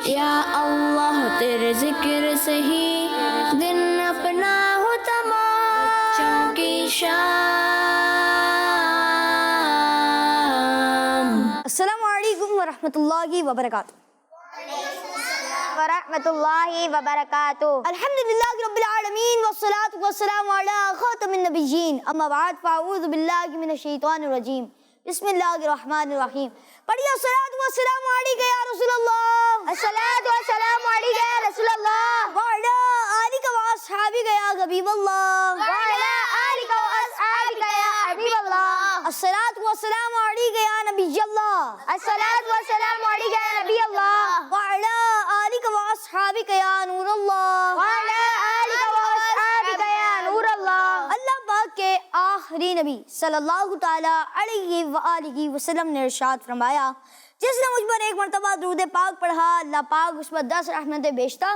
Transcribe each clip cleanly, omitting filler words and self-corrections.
یا اللہ تیرے ذکر سے ہی دن اپنا ہو تمام، بچوں کی شام۔ السلام علیکم ورحمۃ اللہ وبرکاتہ۔ ورحمۃ اللہ وبرکاتہ۔ الحمدللہ رب العالمین والصلاة والسلام علی خاتم النبیین، اما بعد فاعوذ باللہ من الشیطان الرجیم، بسم اللہ الرحمن الرحیم۔ پڑھیے الصلاۃ والسلام علیک یا رسول اللہ، الصلاۃ والسلام علیک یا رسول اللہ، وعلی آلک واصحابک یا حبیب اللہ، وعلی آلک واصحابک یا حبیب اللہ، الصلاۃ والسلام علیک یا نبی اللہ، الصلاۃ والسلام علیک یا نبی اللہ، وعلی آلک واصحابک یا نور اللہ، وعلی آلک واصحابک یا نور اللہ۔ اللہ پاک کے آخری نبی صلی اللہ تعالیٰ علیہ وآلہ وسلم نے ارشاد فرمایا، جس نے مجھ پر ایک مرتبہ درود پاک پڑھا، اللہ پاک اس پر 10 رحمتیں بیچتا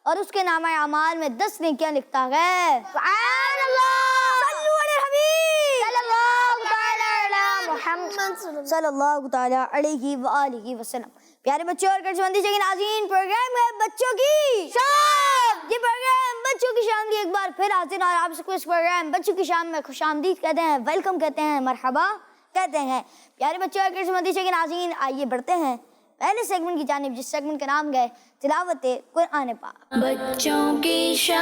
اور اس کے نامہ اعمال میں 10 نیکیاں لکھتا ہے۔ سبحان اللہ، صلو علی الحبیب صلی اللہ تعالی علی محمد۔ صلی اللہ تعالیٰ علیہ وآلہ وسلم۔ پیارے بچوں اور کرشمندی کے ناظرین، پروگرام ہے بچوں کی شام۔ یہ پروگرام بچوں کی شام کی ایک بار پھر حاضر اور آپ سب کو اس پروگرام بچوں کی شام میں خوش آمدید کہتے ہیں، ویلکم کہتے ہیں، مرحبا کہتے ہیں۔ پیارے بچوں اور کرشمندی کے ناظرین، آئیے بڑھتے ہیں پہلے سیگمنٹ کی جانب، جس سیگمنٹ کا نام ہے تلاوت قرآن پاک۔ بچوں کی شام۔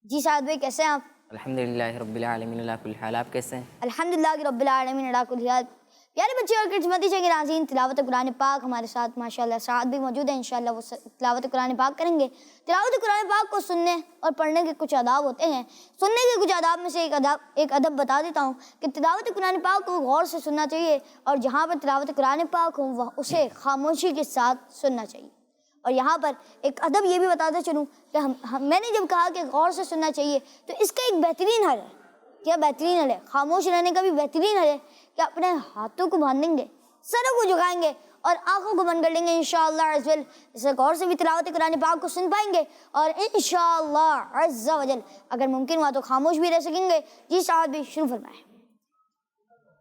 جی سعد بھائی، کیسے ہیں آپ؟ الحمدللہ رب العالمین علی کل حال۔ آپ کیسے ہیں؟ الحمدللہ رب العالمین علی کل حال۔ پیارے بچے اور کرشمندی کے ناظرین، تلاوت قرآن پاک ہمارے ساتھ ماشاءاللہ سعد بھی موجود ہیں، انشاءاللہ وہ تلاوت قرآن پاک کریں گے۔ تلاوت قرآن پاک کو سننے اور پڑھنے کے کچھ آداب ہوتے ہیں۔ سننے کے کچھ آداب میں سے ایک ادب بتا دیتا ہوں کہ تلاوت قرآن پاک کو غور سے سننا چاہیے، اور جہاں پر تلاوت قرآن پاک ہو وہ اسے خاموشی کے ساتھ سننا چاہیے۔ اور یہاں پر ایک ادب یہ بھی بتاتے چلوں کہ میں نے جب کہا کہ غور سے سننا چاہیے تو اس کا ایک بہترین حل ہے۔ کیا بہترین حل ہے؟ خاموش رہنے کا بھی بہترین حل ہے کہ اپنے ہاتھوں کو باندھیں گے، سروں کو جھکائیں گے اور آنکھوں کو بند کر لیں گے انشاءاللہ عز وجل۔ اسے غور سے بھی تلاوت قرآن پاک کو سن پائیں گے، اور انشاءاللہ عز وجل اگر ممکن ہوا تو خاموش بھی رہ سکیں گے۔ جی صاحب بھی شروع فرمائیں۔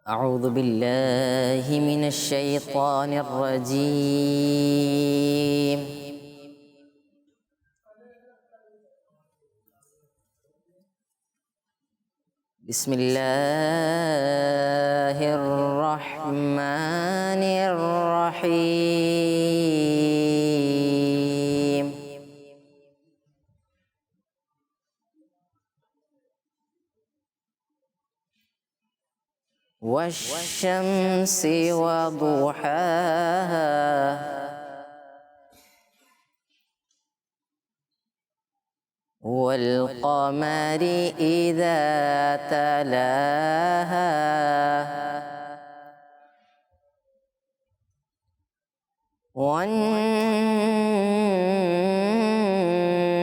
اعوذ باللہ من الشیطان الرجیم۔ بسم اللہ الرحمن الرحیم۔ والشمس وضحاها، والقمر إذا تلاها،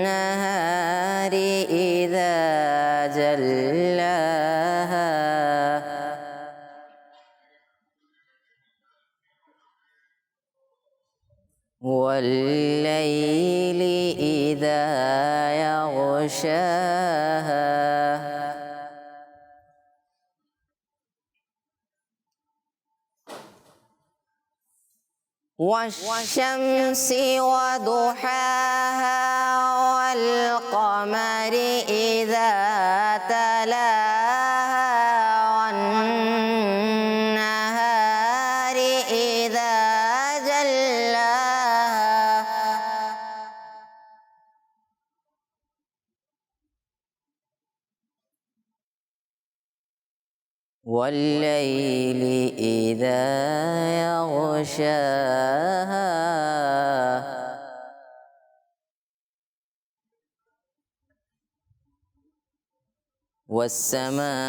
والنهار إذا جلاها، والليل إذا يغشاها، والشمس وضحاها، والقمر إذا تلاها، والنهار إذا جلاها، والليل إذا يغشاها، والسماء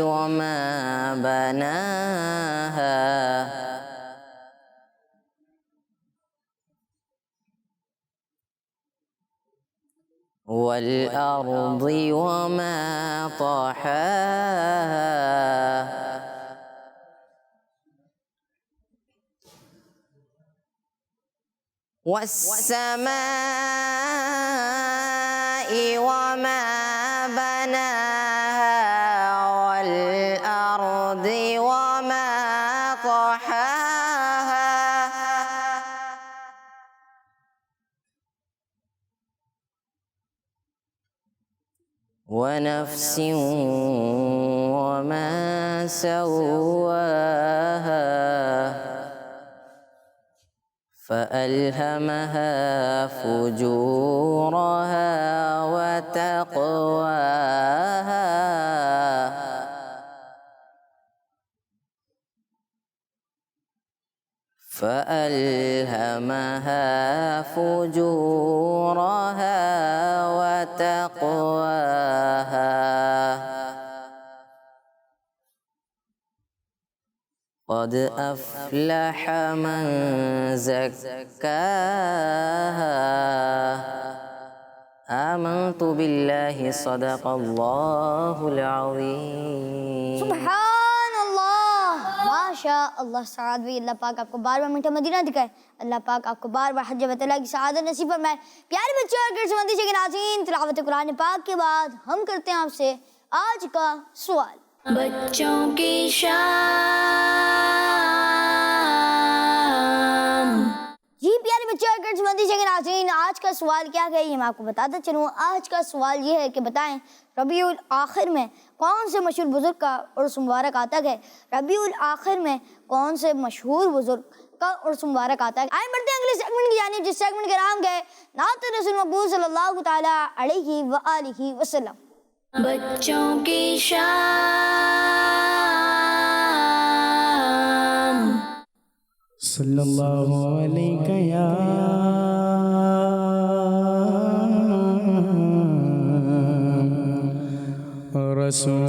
وما بناها، والأرض وما طحاها، والسماء وما بناها، ونفس وما سواها فألهمها فجورها وتقواها فألهمها فجورها وتقواها قد أفلح من زكاها آمنت بالله صدق الله العظيم سبحان اللہ ماشاء اللہ سعاد بھی اللہ پاک آپ کو بار بار میٹھا مدینہ دکھائے اللہ پاک آپ کو بار بار حج بیت اللہ کی سعادت نصیب فرمائے پیارے بچوں اور کرسمتی کے ناظرین تلاوت قرآن پاک کے بعد ہم کرتے ہیں آپ سے آج کا سوال بچوں کی شام جی پیارے بچوں اور کرسمتی کے ناظرین آج کا سوال کیا ہے یہ میں آپ کو بتاتا چلوں آج کا سوال یہ ہے کہ بتائیں ربیع الآخر میں کون سے مشہور بزرگ کا عرس مبارک آتا ہے ربیع الآخر میں کون سے مشہور بزرگ کا عرس مبارک آتا ہے آئیں بڑھتے ہیں اگلے سیگمنٹ کی جانب جس سیگمنٹ کا نام ہے نعت رسول مقبول صلی اللہ تعالی علیہ وآلہ وسلم بچوں کی شام صلی اللہ علیہ یا رسول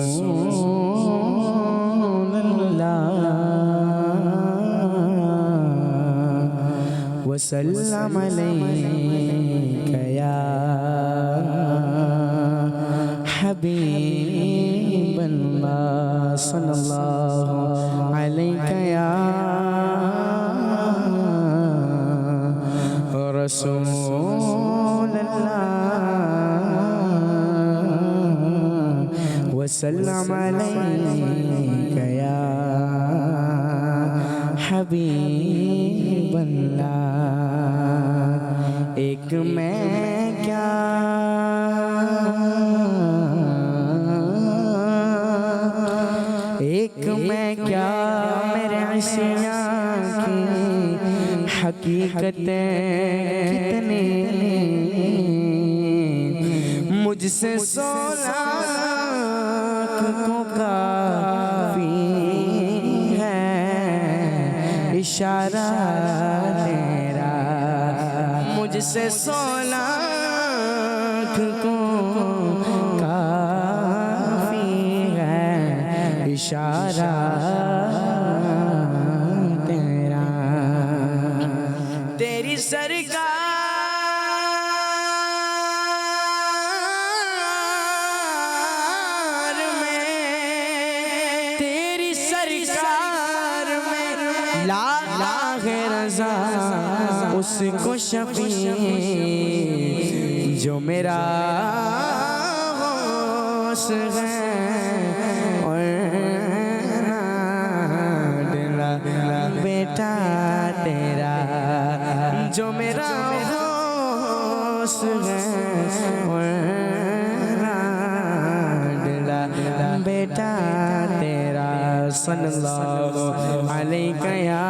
اللہ وسلم علیک یا حبیب اللہ صلی اللہ علیہ یا رسول اللہ وسلم علیک یا حبیب اللہ ایک میں کیا میرے عصیان کی حقیقتیں کتنی مجھ سے 16 کو کافی ہے اشارہ تیرا مجھ سے 16 کو کافی ہے اشارہ تیرا تیری سرکار میں لاغ رضا اس کو شفیع جو میرا غوث ہے بیٹا تیرا جو میرا غوث ہے بیٹا تیرا صلی اللہ علیہ یا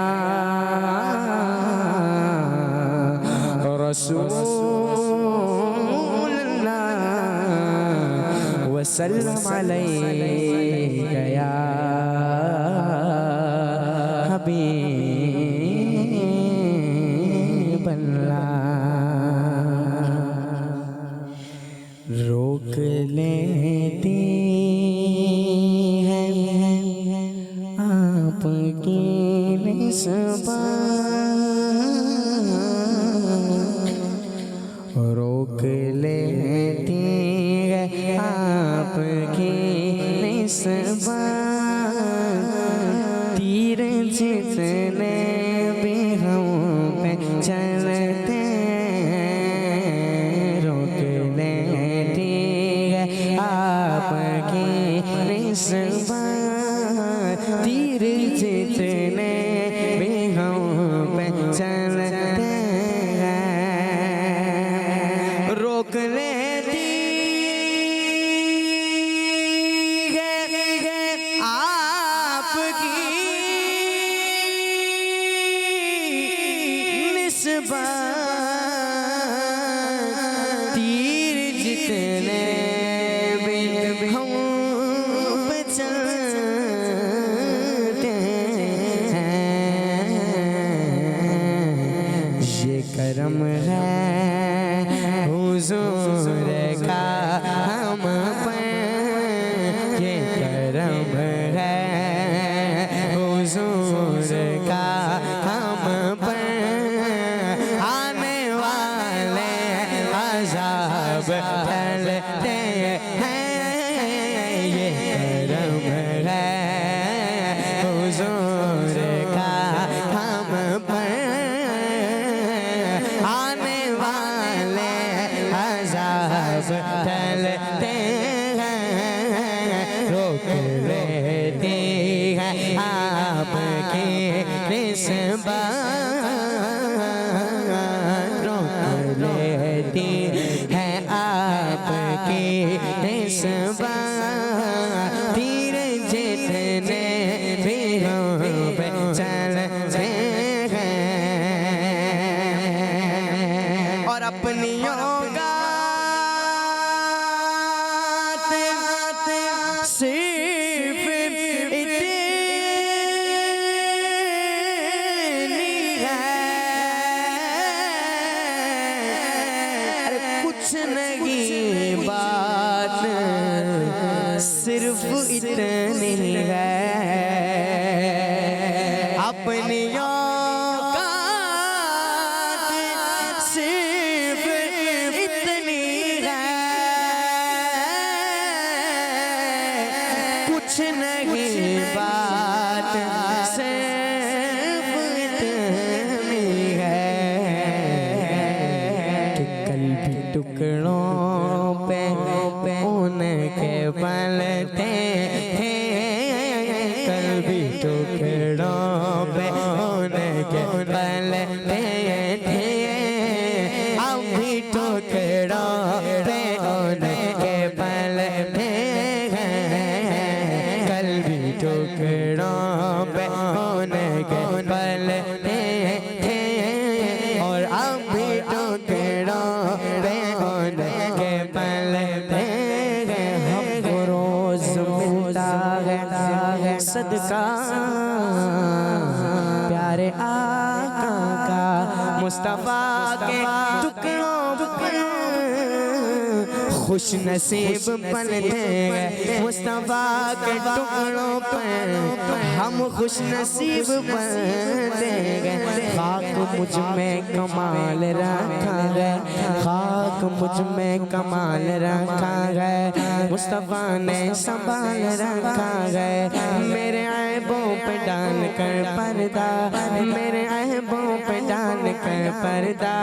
رسول اللہ وسلم علیہ یا حبیب اللہ روک لیتی ہے آپ کی نسبت روک لیتی ہے آپ کی نسبت تیر جتنے بھی ہم پہ چلتے روک لیتی ہے آپ کی نسبت تیر جتنے بھی ہم پہ چلتے روک لیتی صرف اتنی ہے، اپنی اوقات صرف اتنی ہے، کچھ نہیں بات صرف اتنی ہے، کہ قلبی ٹکڑوں پہ ان کے پلتے ہیں، قلبی ٹکڑوں پہ ان کے پلتے ہیں، اب بھی ٹکڑوں پہ ان کے پلتے ہیں، قلبی ٹکڑوں پہ ان کے پلتے ہیں، اور اب بھی ٹکڑوں پہ ان کے پلتے ہیں، ہم کو روز ملتا ہے صدقہ پیارے آقا کا، مصطفیٰ کے ٹکڑوں پر خوش نصیب پلتے ہیں، مصطفیٰ کے ٹکڑوں پر ہم خوش نصیب پلتے ہیں، خاک مجھ میں کمال رکھا ہے، خاک مجھ میں کمال رکھا ہے، مصطفیٰ نے سنبھال رکھا ہے، میرے عیبوں پہ ڈال کر پردہ، میرے عیبوں پہ ڈال کر پردہ،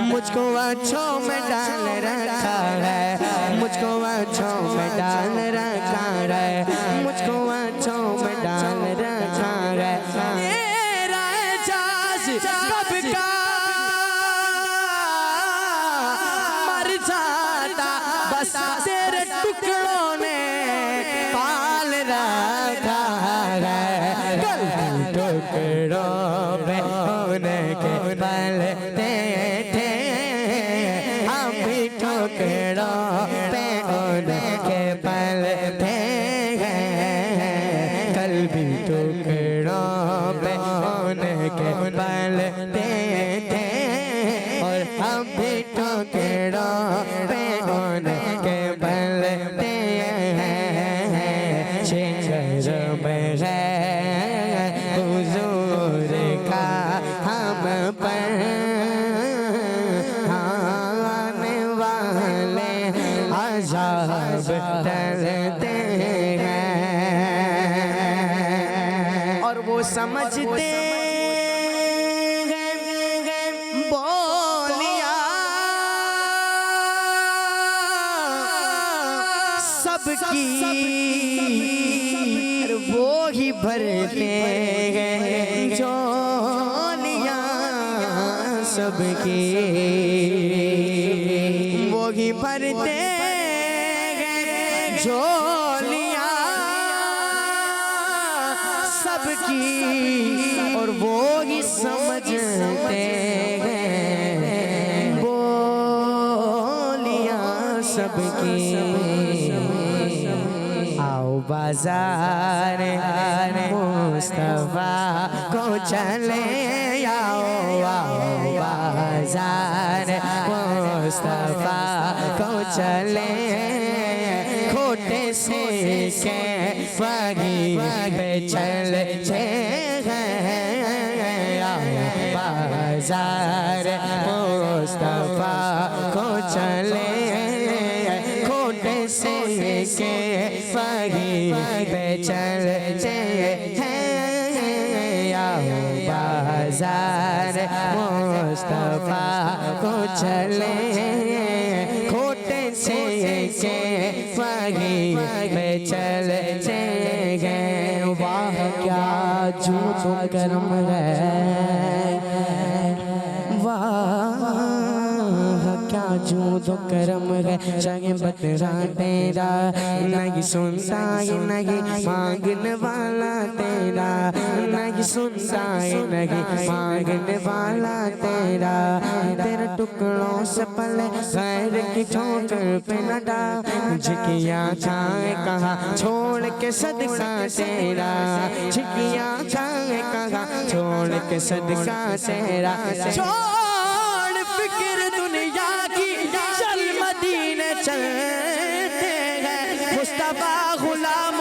مجھ کو اچھوں میں ڈال رکھا ہے، مجھ کو اچھوں میں ڈال رکھا ہے، مجھ کو اچھوں میں ڈال رکھا ہے، میرا اعجاز کب کا مر جاتا، بس تیرے ٹکڑوں نے پال رکھا ہے، قلبی ٹکڑوں پہ ان کے پلتے تھے، ہم بھی ٹکڑوں پہ ان کے پلتے ہیں، قلبی ٹکڑوں پہ ان کے پلتے تھے، اور ہم بھی ٹکڑوں پہ ان کے پلتے ہیں، شرم ہے حضور کا ہم پر، آنے والے عذاب ڈرتے ہیں، اور وہ سمجھتے ہیں بولیاں سب کی وہی بھرتے ہیں جھولیاں سب کی، وہی بھرتے ہیں جھولیاں سب کی، اور وہی سمجھتے ہیں بولیاں سب کی، آؤ بازار مصطفیٰ کو چلے، آؤ بازار مصطفیٰ کو چلے، کھوٹے سیکھے وہی پہ چلتے ہیں، آؤ بازار مصطفیٰ کو چلے، کھوٹے سیکھے وہی پہ چلتے ہیں، آؤ بازار مصطفیٰ کو چلے، کھوٹے سیکھے وہی پہ چلتے ہیں، واہ کیا جھوٹ و کرم ہے، واہ کیا جھوٹ و کرم ہے، چاہے بترا تیرا نہیں سنتا ہے، نہیں مانگنے والا تیرا نہیں سنتا ہے، نہیں مانگنے والا تیرا، تیرے ٹکڑوں سے پلے غیر کی ٹھوکر پہ نہ ڈال، جھکیاں کھائے کہاں چھوڑ کے صدقہ تیرا، جھکیاں کھائے کہاں چھوڑ کے صدقہ تیرا، چھوڑ فکر دنیا کی چل مدینے چلتے ہیں، مصطفیٰ غلام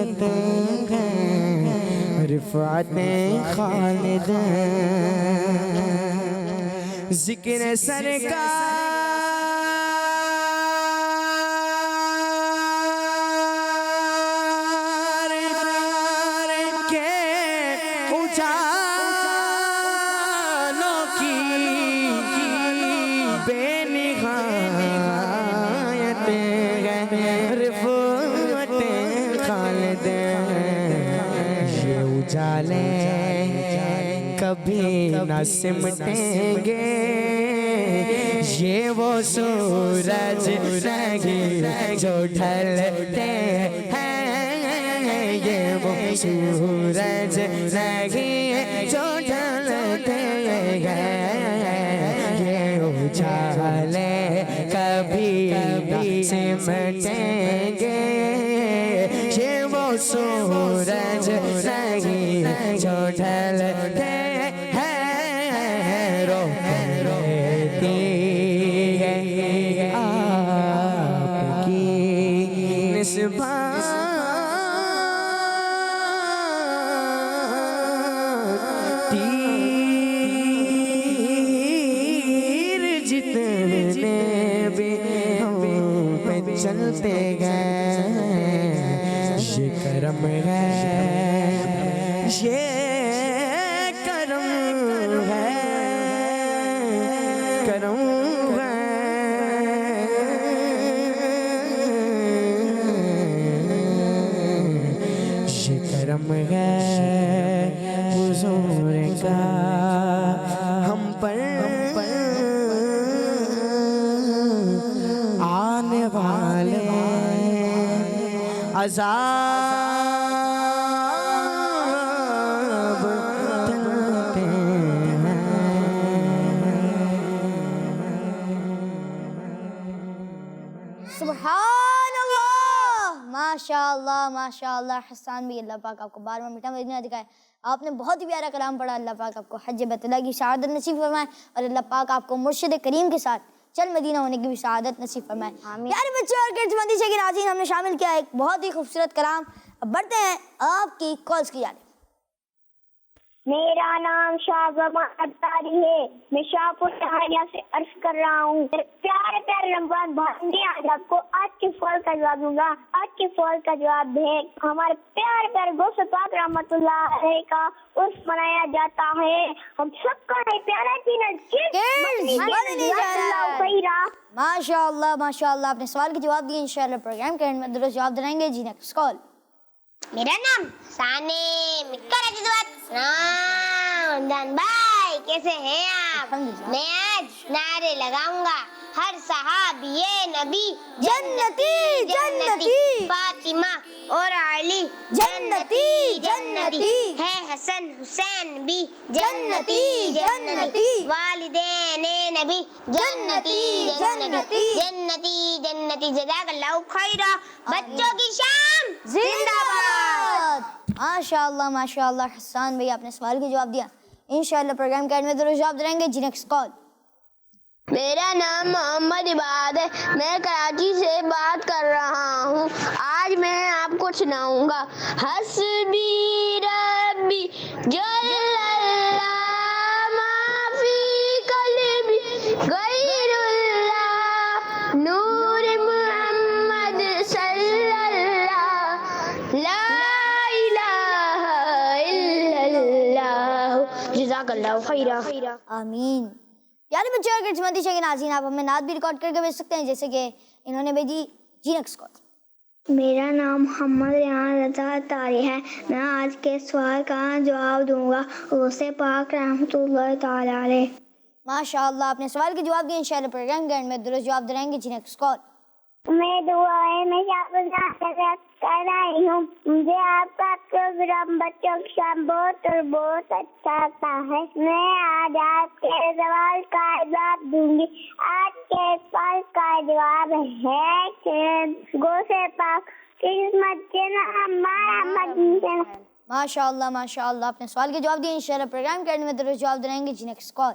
ہدایت ہے رفعت خالد ذکر سرکار کے اجالوں کی بے نہایت ہے رفعت خالد یہ اجالے کبھی نہ سمٹیں گے یہ وہ سورج نہیں جو ڈھلتے ہیں یہ وہ سورج نہیں جو ڈھلتے ہیں یہ اجالے کبھی نہ سمٹیں گے یہ وہ سورج نہیں جو ڈھلتے ہیں روتی ہے آپ کی نسبت تیر جتنے بھی ہم پہ چلتے گئے یہ کرم ہے یہ کرم ہے کرم ہے یہ کرم ہے حضور کا ہم پر آنے والے عذاب ٹلتے ہیں سبحان اللہ ماشاء اللہ حسان بھی اللہ پاک آپ کو بار بار میٹھا مدینہ دکھائے آپ نے بہت ہی پیارا کلام پڑھا اللہ پاک آپ کو حج بیت اللہ کی سعادت نصیب فرمائے اور اللہ پاک آپ کو مرشد کریم کے ساتھ چل مدینہ ہونے کی بھی سعادت نصیب فرمائے پیارے بچوں اور کڈس مدرسے کے ناظرین ہم نے شامل کیا ایک بہت ہی خوبصورت کلام اب بڑھتے ہیں آپ کی کالز کی جانب میرا نام شاہزادہ اتاری ہے میں شاہپور شہریہ سے عرض کر رہا ہوں پیارے پیارے رمضان بھائی آج آپ کو آج کے سوال کا جواب دوں گا آج کے سوال کا جواب ہے ہمارے پیارے پیارے غوث پاک رحمۃ اللہ علیہ کا عرس منایا جاتا ہے ہم سب کا پیارا ماشاء اللہ آپ نے سوال کے جواب دیے انشاءاللہ پروگرام کے اینڈ میں درست جواب دلائیں گے جی نیکسٹ کال میرا نام ثانی رمضان بھائی کیسے ہیں آپ میں آج نعرے لگاؤں گا ہر صحابی نبی جنتی جنتی فاطمہ اور علی جنتی جنتی ہے حسن حسین بھی جنتی جنتی والدین نبی جنتی جنتی جنتی جنتی جزاک اللہ خیرہ بچوں کی شام زندہ باد ماشاء اللہ حسان بھائی آپ نے سوال کا جواب دیا انشاءاللہ پروگرام کے اینڈ میں درست جواب دلائیں گے جی نیکسٹ کال میرا نام محمد عباد ہے میں کراچی سے بات کر رہا ہوں آج میں آپ کو سناؤں گا حسبی ربی جل اللہ ما فی قلبی غیر اللہ نور محمد صلی اللہ لا الہ الا اللہ جزاک اللہ خیرہ آمین پیارے بچے اور کڈس مدرسے کے ناظرین آپ ہمیں نعت بھی ریکارڈ کر کے بھیج سکتے ہیں جیسے کہ انہوں نے بھیجی جی نیکسٹ کال میرا نام محمد ریحان رضا اتاری ہے میں آج کے سوال کا جواب دوں گا غوث پاک رحمۃ اللہ تعالی علیہ ماشاء اللہ آپ نے سوال کے جواب دیے انشاءاللہ پروگرام کے اینڈ میں درست جواب دلائیں گے جی نیکسٹ کال میں دعا ہے میں کر رہی ہوں مجھے آپ کا پروگرام بچوں کی شام بہت اور بہت اچھا لگتا ہے میں آج آپ کے سوال کا جواب دوں گی آج کے سوال کا جواب ہے کہ غوث پاک کی خدمت کے نام ہمارا مدینہ ماشاء اللہ آپ نے سوال کے جواب دیے انشاءاللہ پروگرام کے اینڈ میں درست جواب دلائیں گے جی نیکسٹ کال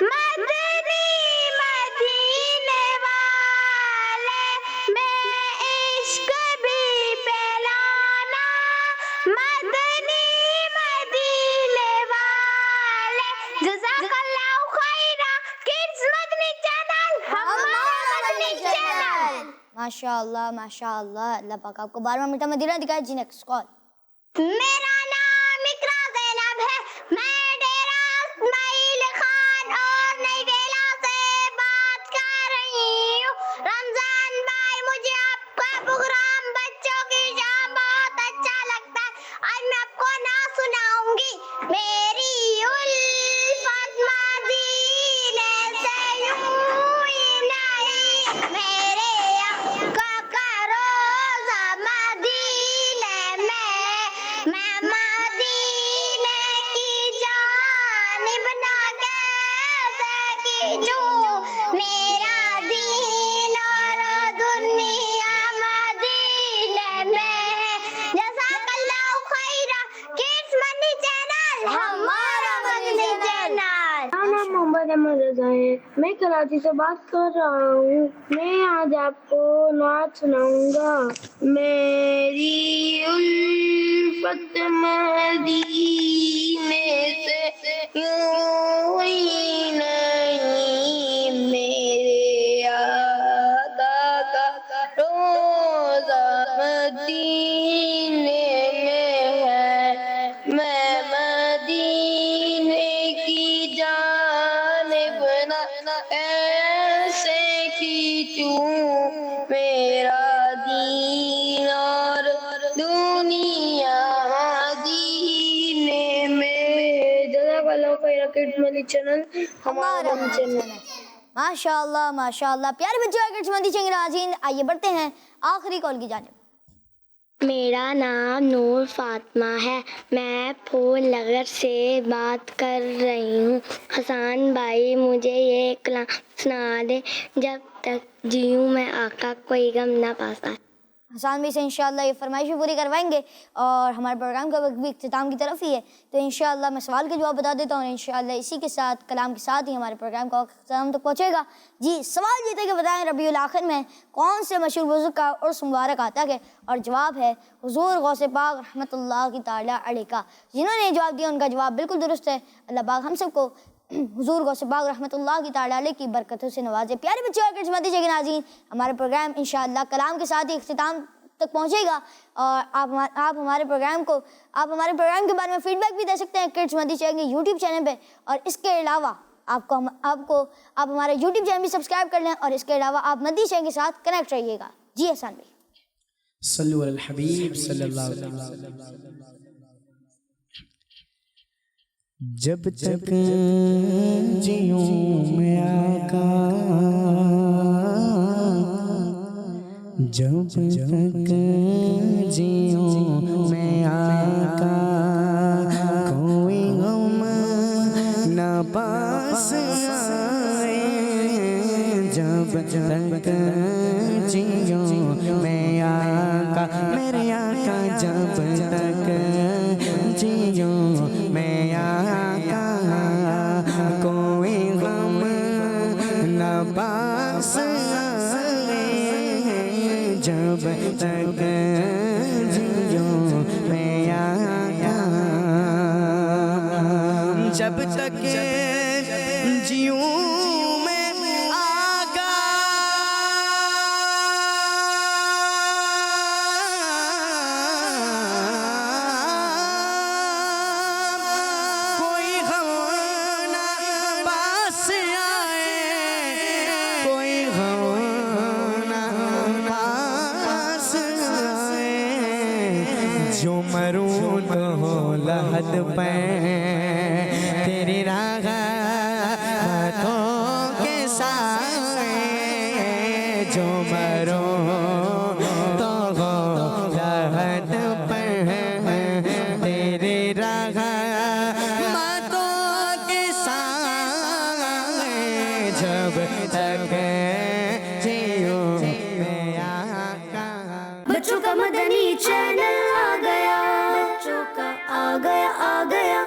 مدنی مدینے والے میں عشق بھی پلانا، مدنی مدینے والے. جزاک اللہ خیرہ. کڈز مدنی چینل، ہمارا مدنی چینل. ماشاء اللہ ماشاء اللہ. اللہ پاک آپ کو 12واں میٹھا مدینہ دکھائے. جی نیکسٹ کال. میرا نام اقرا زینب ہے، میں ڈیرہ اسماعیل خان اور نئی ڈیلا سے بات کر رہی ہوں. رمضان بھائی، مجھے آپ کا پروگرام بچوں کی شام بہت اچھا لگتا ہے. آج میں آپ کو نعت سناؤں گی. میری الفت مدینے سے یوں ہی نہیں، میرے آقا کا روزہ مدینے میں مدینے کی جانب نہ کیسے کیجوں، میرا دین اور دنیا مدینے میں. جزاک اللہ خیرہ. کڈز مدنی چینل، ہمارا مدنی چینل. میرا نام محمد احمد رضا ہے، میں کراچی سے بات کر رہا ہوں. میں آج آپ کو نعت سناؤں گا. میری الفت مدینے سے یوں ہی نہیں، میرے آقا کا روزہ مدینے میں ہے، میں مدینے کی جانب نہ ایسے کھینچوں، میرا دین اور دنیا مدینے میں. جزاک اللہ خیر. کڈز مدنی چینل ہمارا مدنی چینل. ماشاء اللہ ماشاء اللہ. پیارے بچوں کڈز مدنی چینل ناظرین، آئیے بڑھتے ہیں آخری کال کی جانب. میرا نام نور فاطمہ ہے، میں پھول نگر سے بات کر رہی ہوں. حسان بھائی، مجھے یہ کلام سنا دے. جب تک جیوں میں آقا کوئی غم نہ پاسا. حسان بھی سے انشاءاللہ یہ فرمائشیں پوری کروائیں گے، اور ہمارے پروگرام کا وقت بھی اختتام کی طرف ہی ہے. تو انشاءاللہ میں سوال کا جواب بتا دیتا ہوں. انشاءاللہ اسی کے ساتھ کلام کے ساتھ ہی ہمارے پروگرام کا وقت اختتام تک پہنچے گا. جی سوال یہ تھا کہ بتائیں ربیع الاخر میں کون سے مشہور بزرگ کا عرس مبارک آتا ہے؟ اور جواب ہے حضور غوث پاک رحمۃ اللہ تعالی علیہ کا. جنہوں نے جواب دیا ان کا جواب بالکل درست ہے. اللہ پاک ہم سب کو حضور غوث پاک رحمۃ اللہ تعالی علیہ کی برکتوں سے نوازے. پیارے بچوں اور کڈز مدنی چینل ناظرین، ہمارا پروگرام انشاءاللہ کلام کے ساتھ ہی اختتام تک پہنچے گا، اور آپ ہمارے پروگرام کے بارے میں فیڈ بیک بھی دے سکتے ہیں کڈز مدنی چینل کے یوٹیوب چینل پہ. اور اس کے علاوہ آپ ہمارے یوٹیوب چینل بھی سبسکرائب کر لیں، اور اس کے علاوہ آپ مدنی چینل کے ساتھ کنیکٹ رہیے گا. جی حسان بھائی. صلو علی الحبیب صلی اللہ علیہ وسلم. جب تک جیوں میں آقا، جب تک جیوں میں آقا، کوئی غم نہ پاس آئے. جب تک جیوں میں آقا، میرے آقا جب تک جیوں میں آقا، کوئی غم نہ پاس آئے. جب تک جیوں میں آقا، جب تک جیوں میں آقا، کوئی غم نہ پاس آئے، کوئی غم نہ پاس آئے. جو مروں تو ہو لحد پہ تیری راحتوں کے سائے. جو مروں تو ہو لحد پہ تیری راحتوں کے سائے. جب تک جیوں میں آقا. بچوں کا مدنی چینل آ گیا، بچوں کا آ گیا